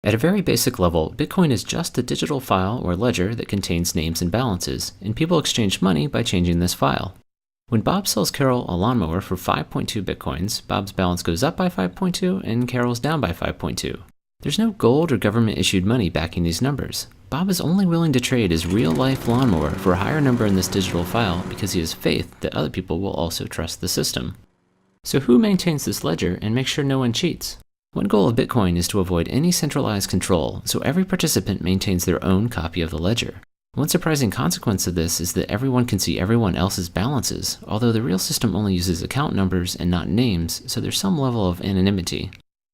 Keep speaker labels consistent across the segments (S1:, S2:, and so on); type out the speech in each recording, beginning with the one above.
S1: At a very basic level, Bitcoin is just a digital file or ledger that contains names and balances, and people exchange money by changing this file. When Bob sells Carol a lawnmower for 5.2 Bitcoins, Bob's balance goes up by 5.2 and Carol's down by 5.2. There's no gold or government-issued money backing these numbers. Bob is only willing to trade his real-life lawnmower for a higher number in this digital file because he has faith that other people will also trust the system. So who maintains this ledger and makes sure no one cheats? One goal of Bitcoin is to avoid any centralized control, so every participant maintains their own copy of the ledger. One surprising consequence of this is that everyone can see everyone else's balances, although the real system only uses account numbers and not names, so there's some level of anonymity.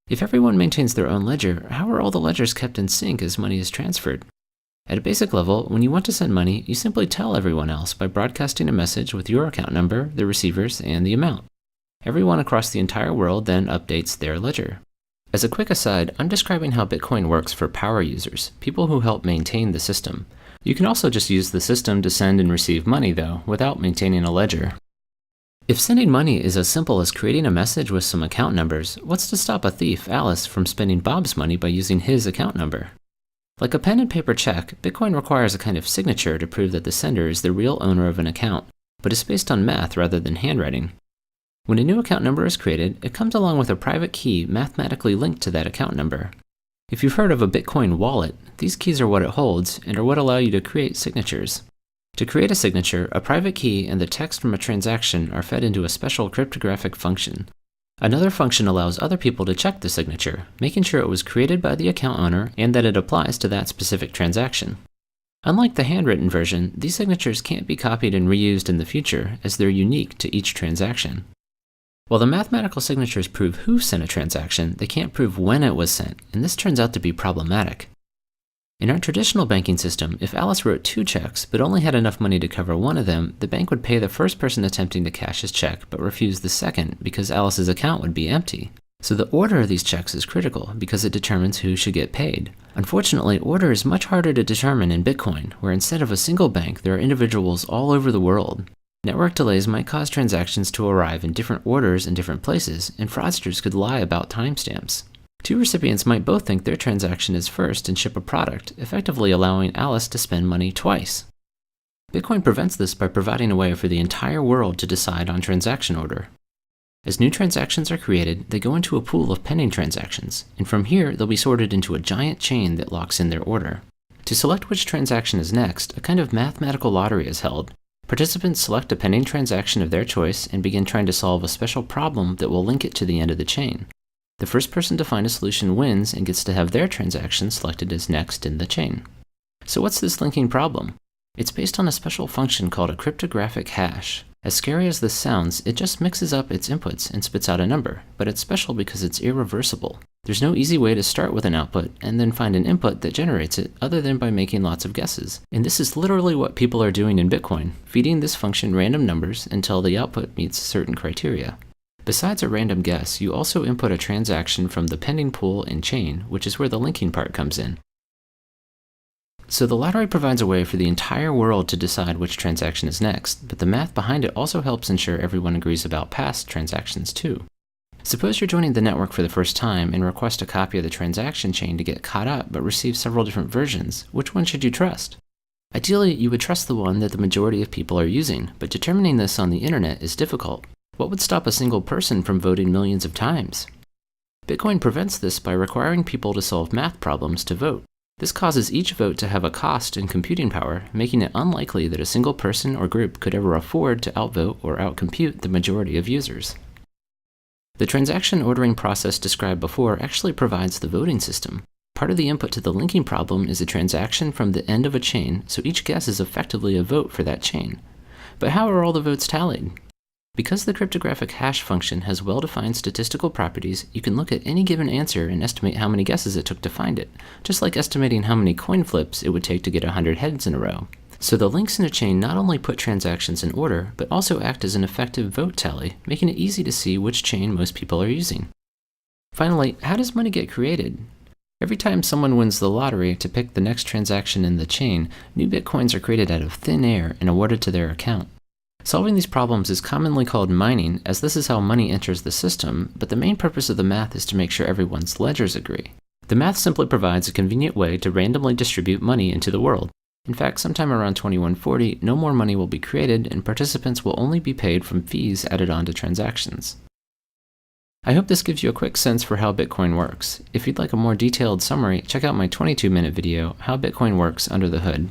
S1: If everyone maintains their own ledger, how are all the ledgers kept in sync as money is transferred? At a basic level, when you want to send money, you simply tell everyone else by broadcasting a message with your account number, the receivers, and the amount. Everyone across the entire world then updates their ledger. As a quick aside, I'm describing how Bitcoin works for power users, people who help maintain the system. You can also just use the system to send and receive money, though, without maintaining a ledger. If sending money is as simple as creating a message with some account numbers, what's to stop a thief, Alice, from spending Bob's money by using his account number? Like a pen and paper check, Bitcoin requires a kind of signature to prove that the sender is the real owner of an account, but is based on math rather than handwriting. When a new account number is created, it comes along with a private key mathematically linked to that account number. If you've heard of a Bitcoin wallet, these keys are what it holds and are what allow you to create signatures. To create a signature, a private key and the text from a transaction are fed into a special cryptographic function. Another function allows other people to check the signature, making sure it was created by the account owner and that it applies to that specific transaction. Unlike the handwritten version, these signatures can't be copied and reused in the future, as they're unique to each transaction. While the mathematical signatures prove who sent a transaction, they can't prove when it was sent, and this turns out to be problematic. In our traditional banking system, if Alice wrote 2 checks but only had enough money to cover one of them, the bank would pay the first person attempting to cash his check but refuse the second because Alice's account would be empty. So the order of these checks is critical because it determines who should get paid. Unfortunately, order is much harder to determine in Bitcoin, where instead of a single bank, there are individuals all over the world. Network delays might cause transactions to arrive in different orders in different places, and fraudsters could lie about timestamps. 2 recipients might both think their transaction is first and ship a product, effectively allowing Alice to spend money twice. Bitcoin prevents this by providing a way for the entire world to decide on transaction order. As new transactions are created, they go into a pool of pending transactions, and from here they'll be sorted into a giant chain that locks in their order. To select which transaction is next, a kind of mathematical lottery is held. Participants select a pending transaction of their choice and begin trying to solve a special problem that will link it to the end of the chain. The first person to find a solution wins and gets to have their transaction selected as next in the chain. So what's this linking problem? It's based on a special function called a cryptographic hash. As scary as this sounds, it just mixes up its inputs and spits out a number, but it's special because it's irreversible. There's no easy way to start with an output and then find an input that generates it other than by making lots of guesses. And this is literally what people are doing in Bitcoin, feeding this function random numbers until the output meets certain criteria. Besides a random guess, you also input a transaction from the pending pool and chain, which is where the linking part comes in. So the lottery provides a way for the entire world to decide which transaction is next, but the math behind it also helps ensure everyone agrees about past transactions too. Suppose you're joining the network for the first time and request a copy of the transaction chain to get caught up but receive several different versions. Which one should you trust? Ideally, you would trust the one that the majority of people are using, but determining this on the internet is difficult. What would stop a single person from voting millions of times? Bitcoin prevents this by requiring people to solve math problems to vote. This causes each vote to have a cost in computing power, making it unlikely that a single person or group could ever afford to outvote or outcompute the majority of users. The transaction ordering process described before actually provides the voting system. Part of the input to the linking problem is a transaction from the end of a chain, so each guess is effectively a vote for that chain. But how are all the votes tallied? Because the cryptographic hash function has well-defined statistical properties, you can look at any given answer and estimate how many guesses it took to find it, just like estimating how many coin flips it would take to get 100 heads in a row. So the links in a chain not only put transactions in order, but also act as an effective vote tally, making it easy to see which chain most people are using. Finally, how does money get created? Every time someone wins the lottery to pick the next transaction in the chain, new bitcoins are created out of thin air and awarded to their account. Solving these problems is commonly called mining, as this is how money enters the system, but the main purpose of the math is to make sure everyone's ledgers agree. The math simply provides a convenient way to randomly distribute money into the world. In fact, sometime around 2140, no more money will be created and participants will only be paid from fees added on to transactions. I hope this gives you a quick sense for how Bitcoin works. If you'd like a more detailed summary, check out my 22-minute video, How Bitcoin Works Under the Hood,